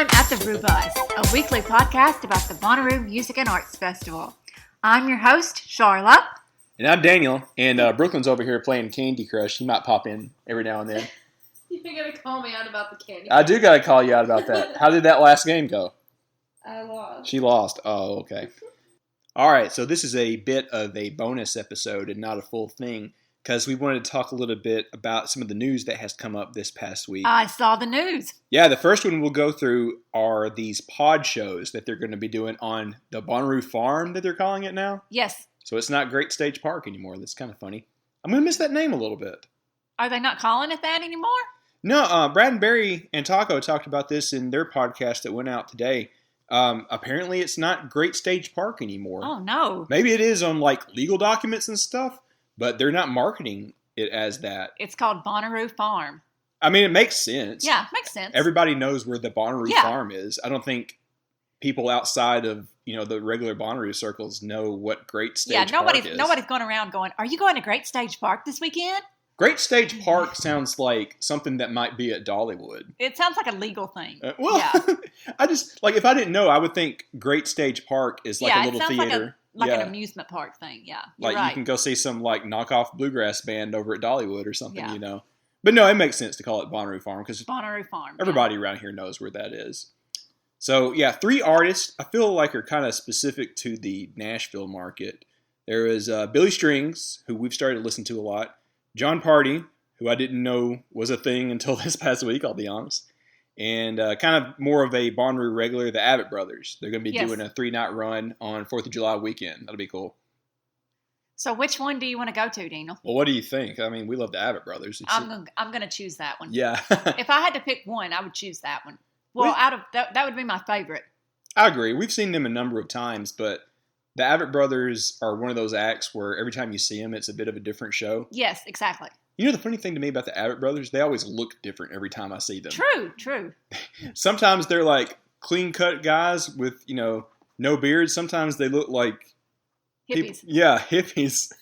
time at the Brew Bus, a weekly podcast about the Bonnaroo Music and Arts Festival. I'm your host, Charlotte. And I'm Daniel, and Brooklyn's over here playing Candy Crush. He might pop in every now and then. You're going to call me out about the Candy I do got to call you out about that. How did that last game go? I lost. She lost. Oh, okay. All right, so this is a bit of a bonus episode and not a full thing, because we wanted to talk a little bit about some of the news that has come up this past week. I saw the news. Yeah, the first one we'll go through are these pod shows that they're going to be doing on the Bonnaroo Farm that they're calling it now. Yes. So it's not Great Stage Park anymore. That's kind of funny. I'm going to miss that name a little bit. Are they not calling it that anymore? No, Brad and Barry and Taco talked about this in their podcast that went out today. Apparently it's not Great Stage Park anymore. Oh, no. Maybe it is on like legal documents and stuff, but they're not marketing it as that. It's called Bonnaroo Farm. I mean, it makes sense. Yeah, makes sense. Everybody knows where the Bonnaroo Yeah. Farm is. I don't think people outside of, the regular Bonnaroo circles know what Great Stage Park is. Nobody's going around going, are you going to Great Stage Park this weekend? Great Stage Park sounds like something that might be at Dollywood. It sounds like a legal thing. Yeah. I just, if I didn't know, I would think Great Stage Park is like a little theater. Like an amusement park thing, yeah. You're right. You can go see some knockoff bluegrass band over at Dollywood or something, But no, it makes sense to call it Bonnaroo Farm because Bonnaroo Farm. Everybody around here knows where that is. So, 3 artists I feel like are kind of specific to the Nashville market. There is Billy Strings, who we've started to listen to a lot. John Party, who I didn't know was a thing until this past week, I'll be honest. And kind of more of a Bonnaroo regular, the Abbott Brothers. They're going to be doing a 3-night run on 4th of July weekend. That'll be cool. So which one do you want to go to, Daniel? Well, what do you think? I mean, we love the Abbott Brothers. I'm going to choose that one. Yeah. If I had to pick one, I would choose that one. Well, out of that would be my favorite. I agree. We've seen them a number of times, but the Abbott Brothers are one of those acts where every time you see them, it's a bit of a different show. Yes, exactly. You know the funny thing to me about the Abbott Brothers? They always look different every time I see them. True. Sometimes they're like clean-cut guys with, no beards. Sometimes they look like hippies. Hippies.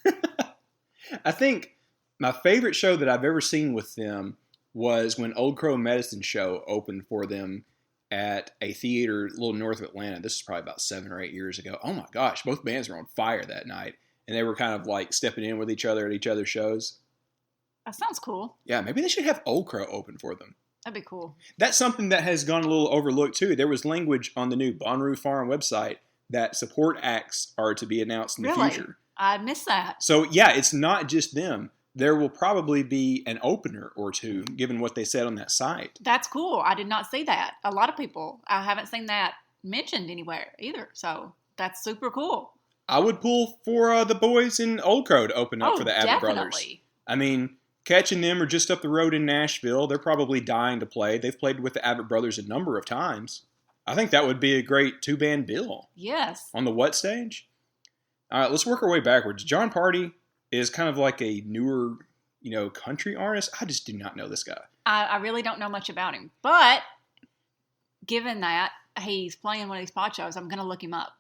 I think my favorite show that I've ever seen with them was when Old Crow Medicine Show opened for them at a theater a little north of Atlanta. This is probably about 7 or 8 years ago. Oh my gosh, both bands were on fire that night. And they were kind of like stepping in with each other at each other's shows. That sounds cool. Yeah, maybe they should have Old Crow open for them. That'd be cool. That's something that has gone a little overlooked too. There was language on the new Bonnaroo Farm website that support acts are to be announced in the future. I missed that. So it's not just them. There will probably be an opener or two, given what they said on that site. That's cool. I did not see that. A lot of people, I haven't seen that mentioned anywhere either. So that's super cool. I would pull for the boys in Old Crow to open up for the Abbott Brothers. I mean, catching them are just up the road in Nashville. They're probably dying to play. They've played with the Abbott Brothers a number of times. I think that would be a great 2-band bill. Yes. On the what stage? All right, let's work our way backwards. John Party is kind of like a newer, country artist. I just do not know this guy. I really don't know much about him. But given that he's playing one of these pod shows, I'm going to look him up.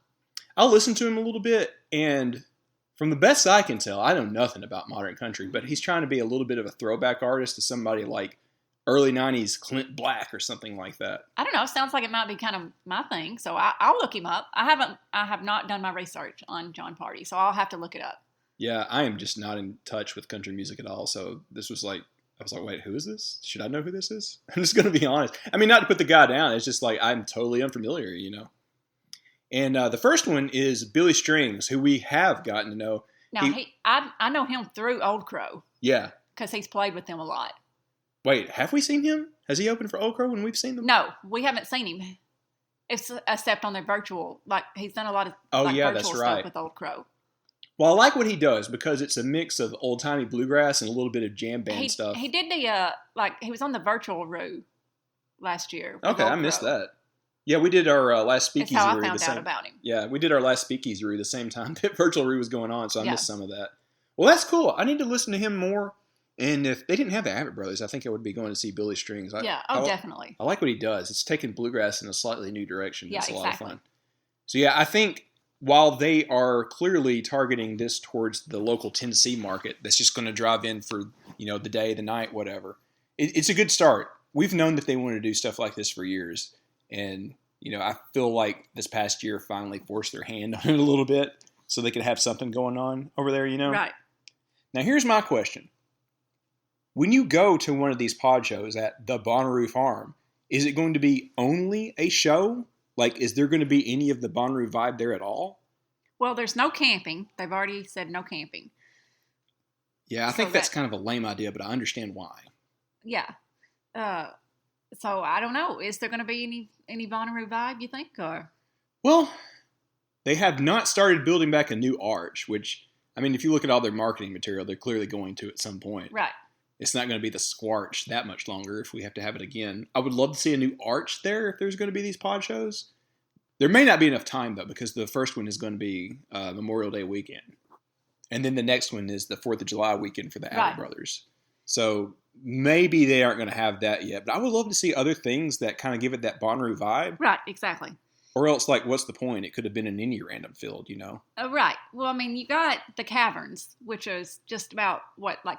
I'll listen to him a little bit, and from the best I can tell, I know nothing about modern country, but he's trying to be a little bit of a throwback artist to somebody like early 90s Clint Black or something like that. I don't know. Sounds like it might be kind of my thing, so I'll look him up. I have not done my research on John Party, so I'll have to look it up. Yeah, I am just not in touch with country music at all, so this was like, I was like, wait, who is this? Should I know who this is? I'm just going to be honest. I mean, not to put the guy down, it's just like I'm totally unfamiliar, And the first one is Billy Strings, who we have gotten to know. Now, I know him through Old Crow. Yeah. Because he's played with them a lot. Wait, have we seen him? Has he opened for Old Crow when we've seen them? No, we haven't seen him. Except on their virtual, he's done a lot of virtual stuff with Old Crow. Well, I like what he does because it's a mix of old-timey bluegrass and a little bit of jam band stuff. He did he was on the virtual Roo last year. Okay, I missed that. Yeah, we did our last Speakeasy That's how Roo. I found out about him. Yeah, we did our last Speakeasy Roo the same time that virtual Roo was going on, so I missed some of that. Well, that's cool. I need to listen to him more. And if they didn't have the Abbott Brothers, I think I would be going to see Billy Strings. Definitely. I like what he does. It's taking bluegrass in a slightly new direction. Yeah, it's a exactly. lot of fun. So, I think while they are clearly targeting this towards the local Tennessee market that's just going to drive in for, the day, the night, whatever, it's a good start. We've known that they want to do stuff like this for years. And, I feel like this past year finally forced their hand on it a little bit so they could have something going on over there, Right. Now, here's my question. When you go to one of these pod shows at the Bonnaroo Farm, is it going to be only a show? Like, is there going to be any of the Bonnaroo vibe there at all? Well, there's no camping. They've already said no camping. Yeah, I think that's kind of a lame idea, but I understand why. Yeah. So I don't know. Is there going to be any Bonnaroo vibe, you think? Or Well, they have not started building back a new arch, which, I mean, if you look at all their marketing material, they're clearly going to at some point. right. It's not going to be the Squarch that much longer if we have to have it again. I would love to see a new arch there if there's going to be these pod shows. There may not be enough time, though, because the first one is going to be Memorial Day weekend. And then the next one is the 4th of July weekend for the Allen brothers. So maybe they aren't going to have that yet. But I would love to see other things that kind of give it that Bonnaroo vibe. Right, exactly. Or else, like, what's the point? It could have been in any random field, Right. Well, I mean, you got the Caverns, which is just about,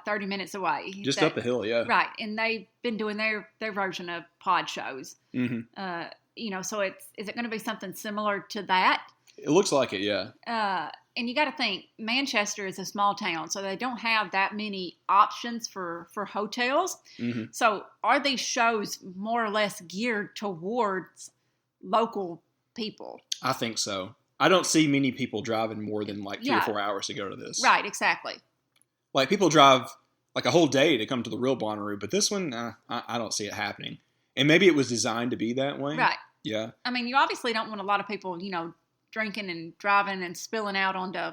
30 minutes away. Just up the hill, yeah. Right. And they've been doing their version of pod shows. Mm-hmm. So is it going to be something similar to that? It looks like it, yeah. And you got to think, Manchester is a small town, so they don't have that many options for hotels. Mm-hmm. So are these shows more or less geared towards local people? I think so. I don't see many people driving more than 3 or 4 hours to go to this. Right, exactly. Like, people drive a whole day to come to the real Bonnaroo, but this one, I don't see it happening. And maybe it was designed to be that way. Right. Yeah. I mean, you obviously don't want a lot of people, drinking and driving and spilling out onto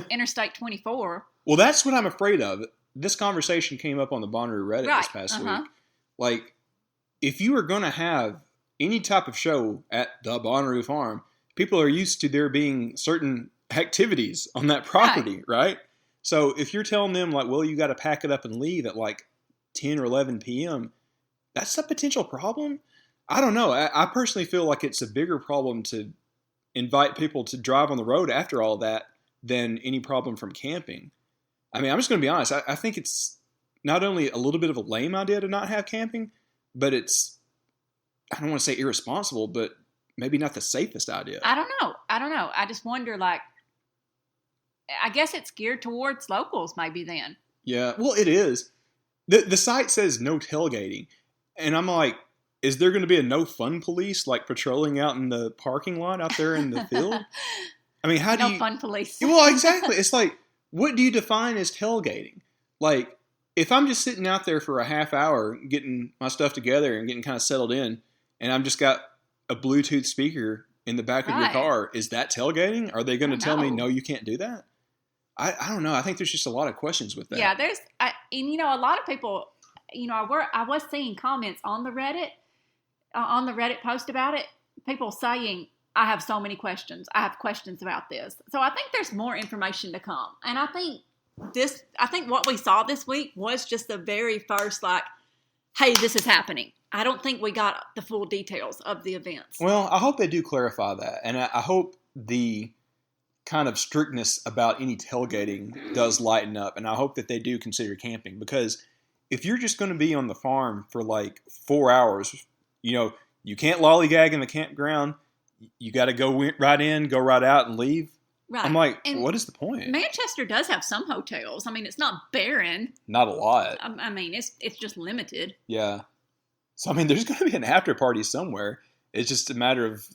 Interstate 24. Well, that's what I'm afraid of. This conversation came up on the Bonnaroo Reddit this past week. Like, if you are going to have any type of show at the Bonnaroo Farm, people are used to there being certain activities on that property, right? So if you're telling them, well, you got to pack it up and leave at 10 or 11 p.m., that's a potential problem. I don't know. I personally feel like it's a bigger problem to invite people to drive on the road after all that than any problem from camping. I mean, I'm just going to be honest. I think it's not only a little bit of a lame idea to not have camping, but it's, I don't want to say irresponsible, but maybe not the safest idea. I don't know. I just wonder, I guess it's geared towards locals maybe then. Yeah, well, it is. The site says no tailgating. And I'm like, is there going to be a no fun police patrolling out in the parking lot out there in the field? I mean, how do you... No fun police. Well, exactly. It's what do you define as tailgating? If I'm just sitting out there for a half hour getting my stuff together and getting kind of settled in, and I've just got a Bluetooth speaker in the back of your car, is that tailgating? Are they going to tell me, no, you can't do that? I don't know. I think there's just a lot of questions with that. Yeah, a lot of people, I was seeing comments on the Reddit post about it, people saying, I have so many questions. I have questions about this. So I think there's more information to come. And I think what we saw this week was just the very first, hey, this is happening. I don't think we got the full details of the events. Well, I hope they do clarify that. And I hope the kind of strictness about any tailgating does lighten up. And I hope that they do consider camping. Because if you're just going to be on the farm for 4 hours, you can't lollygag in the campground. You got to go right in, go right out, and leave. Right. I'm like, and what is the point? Manchester does have some hotels. I mean, it's not barren. Not a lot. I mean, it's just limited. Yeah. So, I mean, there's going to be an after party somewhere. It's just a matter of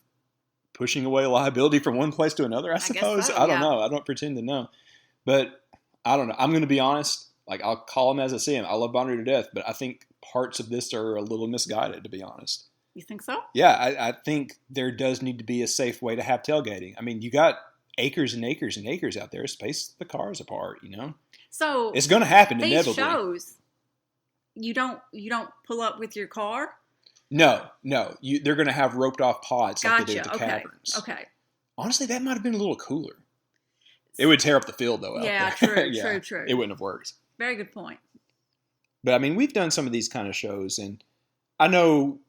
pushing away liability from one place to another, I suppose. So, I don't know. I don't pretend to know. But I don't know. I'm going to be honest. I'll call them as I see them. I love Bonnaroo to death, but I think parts of this are a little misguided, to be honest. You think so? Yeah, I think there does need to be a safe way to have tailgating. I mean, you got acres and acres and acres out there. Space the cars apart, So it's going to happen inevitably. These shows, you don't pull up with your car? No. They're going to have roped off pods like they did at the caverns. Okay. Honestly, that might have been a little cooler. It would tear up the field, though. Yeah, out there. true. It wouldn't have worked. Very good point. But I mean, we've done some of these kind of shows, and I know,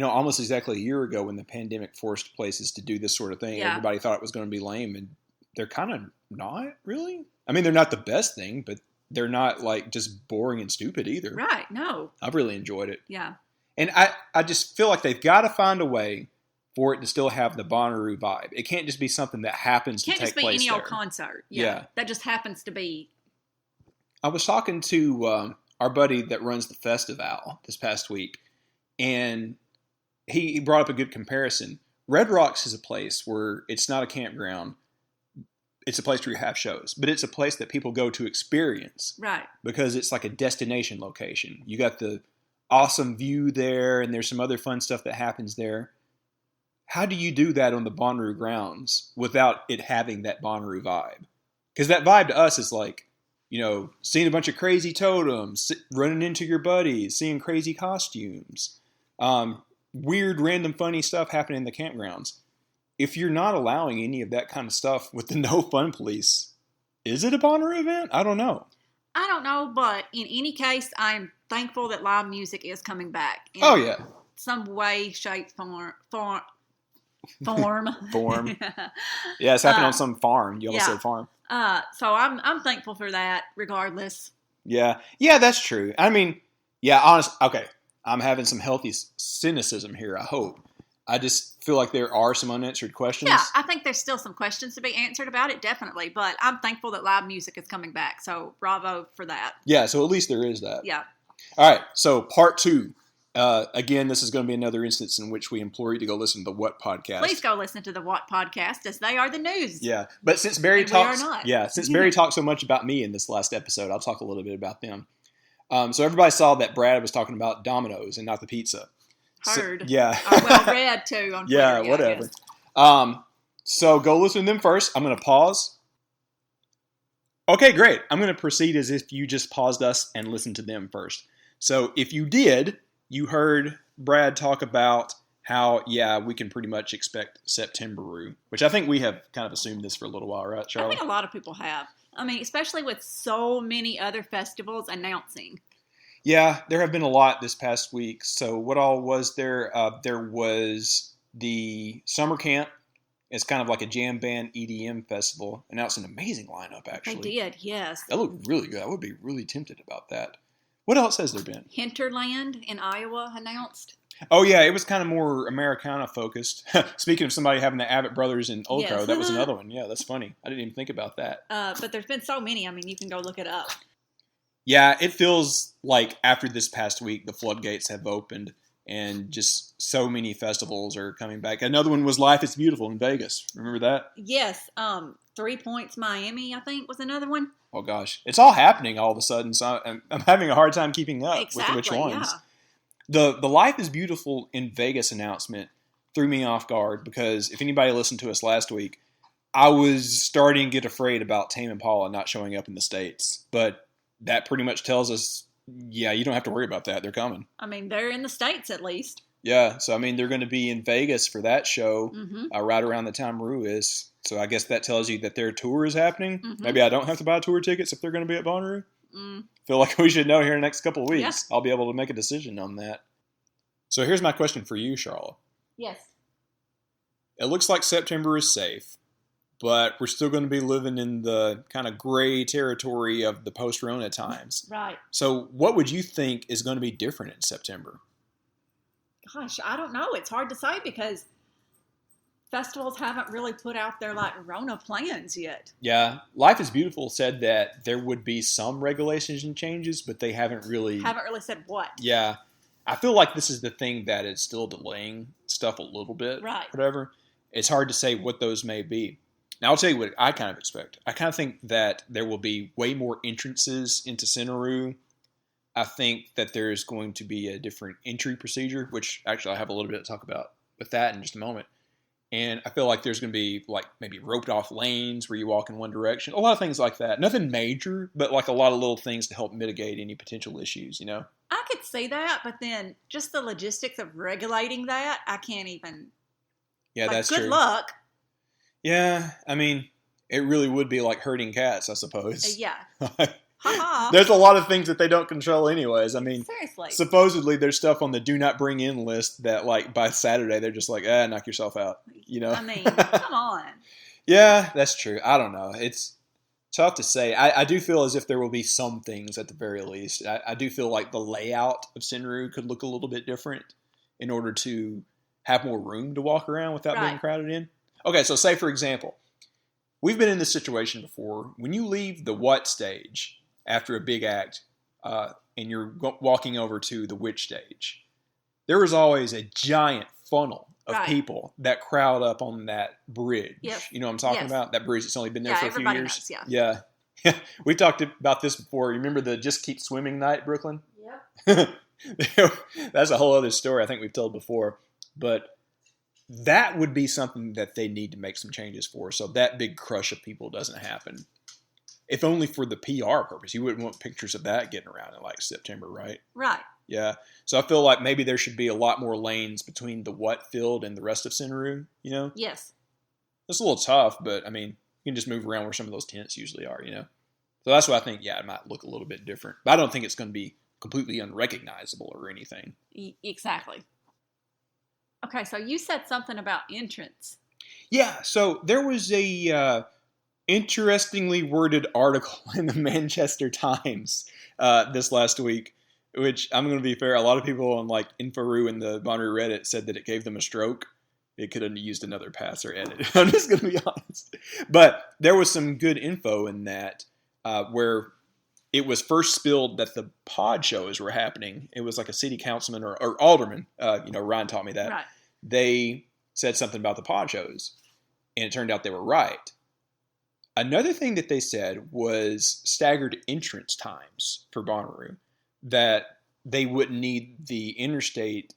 almost exactly a year ago when the pandemic forced places to do this sort of thing, everybody thought it was going to be lame, and they're kind of not, really. I mean, they're not the best thing, but they're not just boring and stupid either. Right, no. I've really enjoyed it. Yeah. And I just feel like they've got to find a way for it to still have the Bonnaroo vibe. It can't just be something that happens to take place there. Can't just be any old concert. Yeah. That just happens to be. I was talking to our buddy that runs the festival this past week, and he brought up a good comparison. Red Rocks is a place where it's not a campground. It's a place where you have shows, but it's a place that people go to experience. Right. Because it's like a destination location. You got the awesome view there, and there's some other fun stuff that happens there. How do you do that on the Bonnaroo grounds without it having that Bonnaroo vibe? Because that vibe to us is like, seeing a bunch of crazy totems, running into your buddies, seeing crazy costumes, weird, random, funny stuff happening in the campgrounds. If you're not allowing any of that kind of stuff with the no fun police, is it a Bonnaroo event? I don't know. I don't know, but in any case, I'm thankful that live music is coming back. Oh, yeah. Some way, shape, form. Form. Yeah, it's happening on some farm. You almost said farm. So I'm thankful for that, regardless. Yeah, that's true. I mean, okay. I'm having some healthy cynicism here, I hope. I just feel like there are some unanswered questions. Yeah, I think there's still some questions to be answered about it, definitely. But I'm thankful that live music is coming back. So bravo for that. Yeah, so at least there is that. Yeah. All right, so part 2. Again, this is going to be another instance in which we implore you to go listen to the What Podcast. Please go listen to the What Podcast, as they are the news. Yeah, but since Barry talks so much about me in this last episode, I'll talk a little bit about them. So everybody saw that Brad was talking about Domino's and not the pizza. Heard. So, yeah. Read too on Twitter. Yeah, whatever. So go listen to them first. I'm going to pause. Okay, great. I'm going to proceed as if you just paused us and listened to them first. So if you did, you heard Brad talk about how, we can pretty much expect September-roo, which I think we have kind of assumed this for a little while, right, Charlotte? I think a lot of people have. I mean, especially with so many other festivals announcing. Yeah, there have been a lot this past week. So what all was there? There was the summer camp. It's kind of like a jam band EDM festival. Announced an amazing lineup, actually. They did, yes. That looked really good. I would be really tempted about that. What else has there been? Hinterland in Iowa announced. Oh, yeah, it was kind of more Americana-focused. Speaking of somebody having the Abbott Brothers in Old Crow, that was another one. Yeah, that's funny. I didn't even think about that. But there's been so many. I mean, you can go look it up. Yeah, it feels like after this past week, the floodgates have opened, and just so many festivals are coming back. Another one was Life is Beautiful in Vegas. Remember that? Yes. 3 Points Miami, I think, was another one. Oh, gosh. It's all happening all of a sudden, so I'm having a hard time keeping up with which ones. Yeah. The Life is Beautiful in Vegas announcement threw me off guard because if anybody listened to us last week, I was starting to get afraid about Tame Impala not showing up in the States. But that pretty much tells us, you don't have to worry about that. They're coming. I mean, they're in the States at least. Yeah, so I mean, they're going to be in Vegas for that show right around the time Roo is. So I guess that tells you that their tour is happening. Mm-hmm. Maybe I don't have to buy tour tickets if they're going to be at Bonnaroo. Feel like we should know here in the next couple of weeks. Yeah. I'll be able to make a decision on that. So here's my question for you, Charlotte. Yes. It looks like September is safe, but we're still going to be living in the kind of gray territory of the post-Rona times. Right. So what would you think is going to be different in September? Gosh, I don't know. It's hard to say because festivals haven't really put out their Rona plans yet. Yeah. Life is Beautiful said that there would be some regulations and changes, but they haven't really said what. Yeah. I feel like this is the thing that is still delaying stuff a little bit. Right. Whatever. It's hard to say what those may be. Now, I'll tell you what I kind of expect. I kind of think that there will be way more entrances into Centeroo. I think that there's going to be a different entry procedure, which actually I have a little bit to talk about with that in just a moment. And I feel like there's going to be maybe roped off lanes where you walk in one direction. A lot of things like that. Nothing major, but a lot of little things to help mitigate any potential issues, I could see that, but then just the logistics of regulating that, I can't even. Yeah, that's true. Good luck. Yeah, I mean, it really would be like herding cats, I suppose. Yeah. Ha-ha. There's a lot of things that they don't control anyways. I mean, seriously. Supposedly there's stuff on the do not bring in list that by Saturday they're just knock yourself out, I mean, come on. Yeah, that's true. I don't know. It's tough to say. I do feel as if there will be some things at the very least. I do feel like the layout of Centeroo could look a little bit different in order to have more room to walk around without being Right. crowded in. Okay, so say for example, we've been in this situation before. When you leave the what stage after a big act, and you're walking over to the which stage, there is always a giant funnel of Right. people that crowd up on that bridge. Yes. You know what I'm talking Yes. about? That bridge that's only been there Yeah, for a few everybody years. knows, Yeah. We talked about this before. You remember the Just Keep Swimming night, Brooklyn? Yep. That's a whole other story I think we've told before. But that would be something that they need to make some changes for, so that big crush of people doesn't happen. If only for the PR purpose. You wouldn't want pictures of that getting around in like September, right? Right. Yeah. So I feel like maybe there should be a lot more lanes between the what field and the rest of Bonnaroo, you know? Yes. It's a little tough, but I mean, you can just move around where some of those tents usually are, you know? So that's why I think, yeah, it might look a little bit different. But I don't think it's going to be completely unrecognizable or anything. Exactly. Okay, so you said something about entrance. Yeah, so there was a interestingly worded article in the Manchester Times this last week, which I'm going to be fair, a lot of people on like Inforoo and the Bonnaroo Reddit said that it gave them a stroke. It could have used another pass or edit. I'm just going to be honest. But there was some good info in that where it was first spilled that the pod shows were happening. It was like a city councilman or alderman. Ryan taught me that. Right. They said something about the pod shows, and it turned out they were right. Another thing that they said was staggered entrance times for Bonnaroo, that they wouldn't need the interstate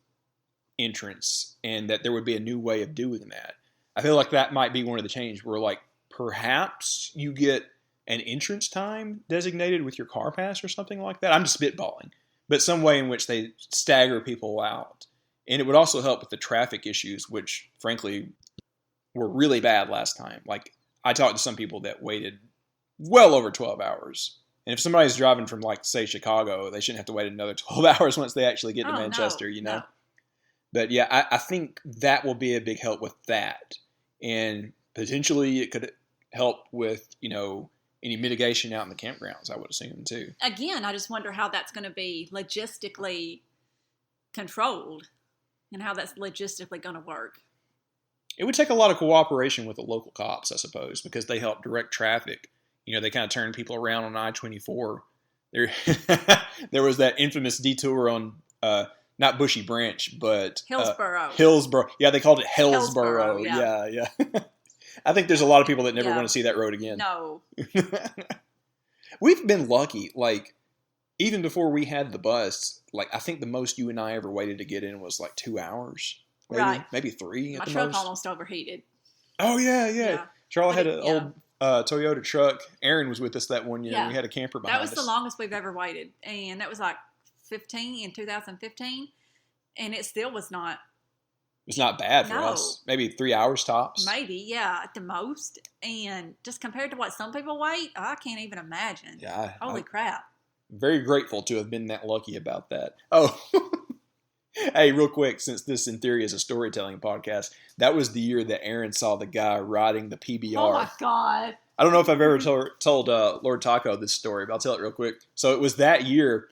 entrance and that there would be a new way of doing that. I feel like that might be one of the changes where like perhaps you get an entrance time designated with your car pass or something like that. I'm just spitballing, but some way in which they stagger people out. And it would also help with the traffic issues, which frankly were really bad last time. Like I talked to some people that waited well over 12 hours. And if somebody's driving from like, say, Chicago, they shouldn't have to wait another 12 hours once they actually get to Manchester, you know? No. But yeah, I think that will be a big help with that. And potentially it could help with, any mitigation out in the campgrounds, I would assume, too. Again, I just wonder how that's going to be logistically controlled and how that's logistically going to work. It would take a lot of cooperation with the local cops, I suppose, because they help direct traffic. They kind of turn people around on I-24. There was that infamous detour on, not Bushy Branch, but Hillsborough. Hillsborough. Yeah, they called it Hillsborough. Hillsborough, Yeah. I think there's a lot of people that never want to see that road again. No. We've been lucky. Like, even before we had the bus, like, I think the most you and I ever waited to get in was like 2 hours. Maybe 3 My at the truck most. almost overheated. Oh, yeah. Charlotte had an Yeah. old Toyota truck. Aaron was with us that one year. Yeah. We had a camper behind That was us. the longest we've ever waited. And that was like 2015. And it still was not. It's not bad for No. us. Maybe 3 hours tops. Maybe, yeah, at the most. And just compared to what some people wait, I can't even imagine. Yeah. Holy crap. Very grateful to have been that lucky about that. Oh, hey, real quick, since this in theory is a storytelling podcast, that was the year that Aaron saw the guy riding the PBR. Oh my God. I don't know if I've ever told Lord Taco this story, but I'll tell it real quick. So it was that year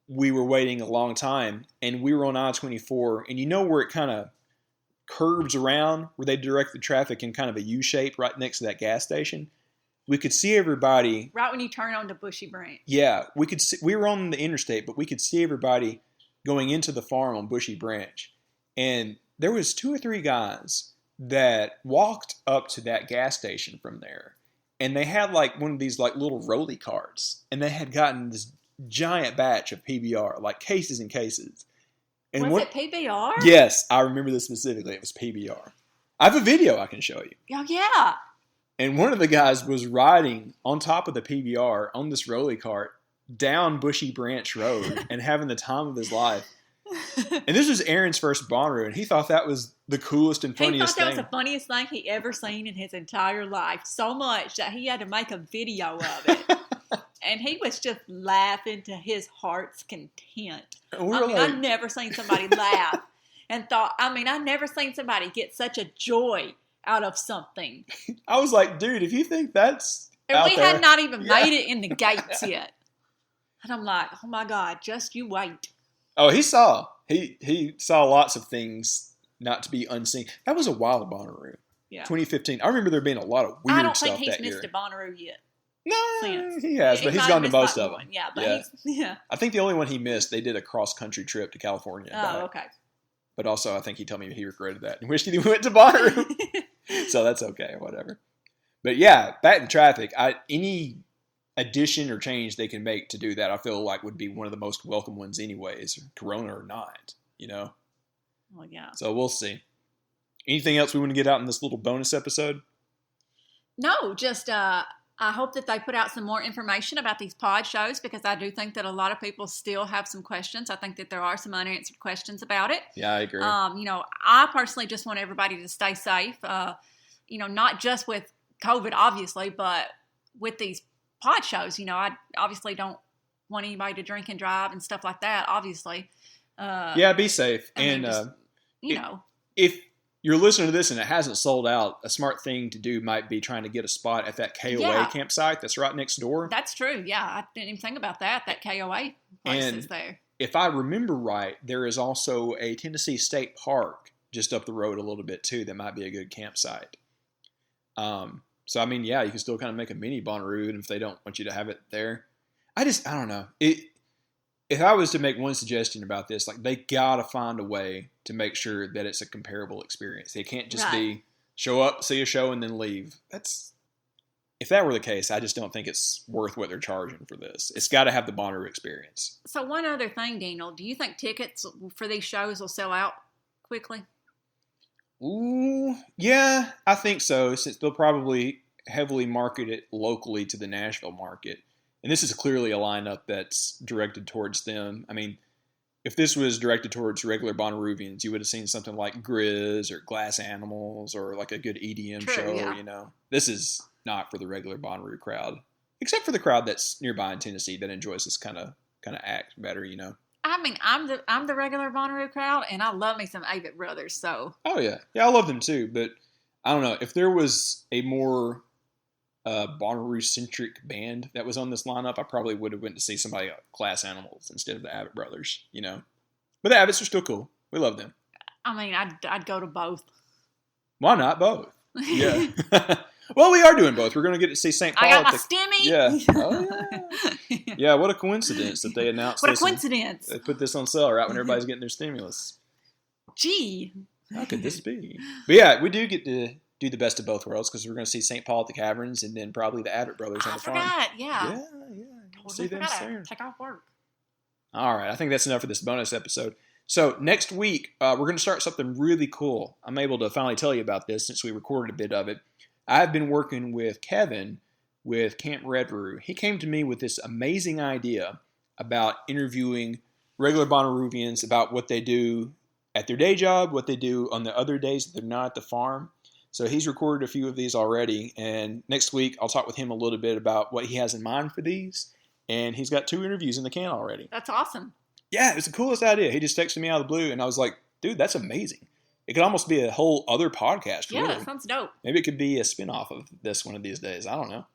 we were waiting a long time, and we were on I-24, and where it kind of curves around, where they direct the traffic in kind of a U shape right next to that gas station? We could see everybody. Right when you turn onto Bushy Branch. Yeah, we could see, we were on the interstate, but we could see everybody going into the farm on Bushy Branch. And there was 2 or 3 guys that walked up to that gas station from there. And they had like one of these like little rolly carts. And they had gotten this giant batch of PBR, like cases and cases. And Was it PBR? Yes, I remember this specifically. It was PBR. I have a video I can show you. Oh, yeah. And one of the guys was riding on top of the PBR on this rolly cart down Bushy Branch Road and having the time of his life. And this was Aaron's first Bonnaroo, and he thought that was the coolest and funniest He thought that was thing. the funniest thing he ever seen in his entire life. So much that he had to make a video of it. And he was just laughing to his heart's content. And I've never seen somebody laugh and thought, I've never seen somebody get such a joy out of something. I was like, dude, if you think that's And out we there, had not even made it in the gates yet. And I'm like, oh my God, just you wait. Oh, he saw lots of things not to be unseen. That was a wild Bonnaroo. Yeah. 2015. I remember there being a lot of weird I don't stuff think he's that year. missed a Bonnaroo yet. No, Since. he has, but He he's might gone have to missed most of one. them. Yeah, but Yeah. I think the only one he missed, they did a cross-country trip to California. Oh, okay. But also, I think he told me he regretted that and wished he went to Bonnaroo. So that's okay, whatever. But yeah, back in traffic, any addition or change they can make to do that, I feel like would be one of the most welcome ones anyways, Corona or not, you know? Well, yeah. So we'll see. Anything else we want to get out in this little bonus episode? No, just I hope that they put out some more information about these pod shows because I do think that a lot of people still have some questions. I think that there are some unanswered questions about it. Yeah, I agree. I personally just want everybody to stay safe, not just with COVID, obviously, but with these pod shows. I obviously don't want anybody to drink and drive and stuff like that, obviously. Yeah, be safe. If you're listening to this and it hasn't sold out, a smart thing to do might be trying to get a spot at that KOA campsite that's right next door. That's true. Yeah, I didn't even think about that. That KOA place is there. If I remember right, there is also a Tennessee State Park just up the road a little bit too that might be a good campsite. So, I mean, yeah, you can still kind of make a mini Bonnaroo, and if they don't want you to have it there. I don't know. If I was to make one suggestion about this, like they got to find a way to make sure that it's a comparable experience. It can't just be show up, see a show, and then leave. If that were the case, I just don't think it's worth what they're charging for this. It's got to have the Bonnaroo experience. So one other thing, Daniel, do you think tickets for these shows will sell out quickly? Ooh, yeah, I think so, since they'll probably heavily market it locally to the Nashville market. And this is clearly a lineup that's directed towards them. I mean, if this was directed towards regular Bonnaroovians, you would have seen something like Grizz or Glass Animals or like a good EDM show, yeah. This is not for the regular Bonnaroo crowd, except for the crowd that's nearby in Tennessee that enjoys this kind of act better, I mean, I'm the regular Bonnaroo crowd, and I love me some Avett Brothers, so. Oh, yeah. Yeah, I love them too, but I don't know. If there was a more Bonnaroo-centric band that was on this lineup, I probably would have went to see somebody like Glass Animals instead of the Avett Brothers, But the Avetts are still cool. We love them. I mean, I'd go to both. Why not both? Yeah. Well, we are doing both. We're going to get to see St. Paul. I got my stimmy. Yeah. Oh, yeah. Yeah, what a coincidence that they announced this. What a coincidence. They put this on sale right when everybody's getting their stimulus. Gee. How could this be? But yeah, we do get to do the best of both worlds because we're going to see St. Paul at the Caverns and then probably the Avett Brothers on the farm. I forgot, yeah. Yeah. Totally See them soon. Take off work. All right, I think that's enough for this bonus episode. So next week, we're going to start something really cool. I'm able to finally tell you about this since we recorded a bit of it. I've been working with Kevin with Camp Redroo. He came to me with this amazing idea about interviewing regular Bonnaroovians about what they do at their day job, what they do on the other days that they're not at the farm. So he's recorded a few of these already, and next week I'll talk with him a little bit about what he has in mind for these, and he's got 2 interviews in the can already. That's awesome. Yeah, it's the coolest idea. He just texted me out of the blue, and I was like, dude, that's amazing. It could almost be a whole other podcast. Yeah, really. That sounds dope. Maybe it could be a spinoff of this one of these days. I don't know.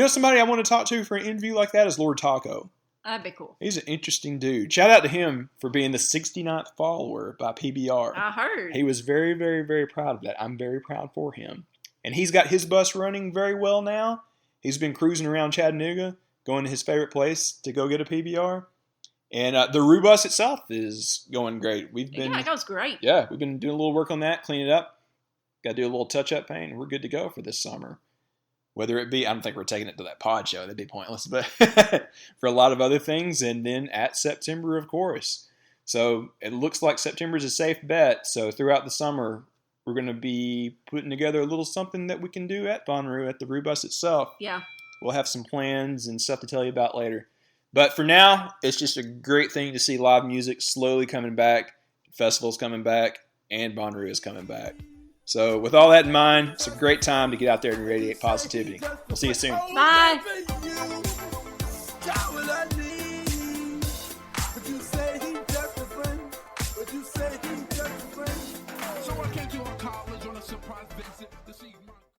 Somebody I want to talk to for an interview like that is Lord Taco. That'd be cool. He's an interesting dude. Shout out to him for being the 69th follower by PBR. I heard. He was very, very, very proud of that. I'm very proud for him. And he's got his bus running very well now. He's been cruising around Chattanooga, going to his favorite place to go get a PBR. And the Roo bus itself is going great. Yeah, it goes great. Yeah, we've been doing a little work on that, clean it up. Got to do a little touch-up paint. We're good to go for this summer. Whether it be, I don't think we're taking it to that pod show. That'd be pointless. But for a lot of other things. And then at September, of course. So it looks like September's a safe bet. So throughout the summer, we're going to be putting together a little something that we can do at Bonnaroo, at the Roo bus itself. Yeah. We'll have some plans and stuff to tell you about later. But for now, it's just a great thing to see live music slowly coming back, festivals coming back, and Bonnaroo is coming back. So with all that in mind, it's a great time to get out there and radiate positivity. We'll see you soon. Bye. So I came to a college on a surprise visit to see my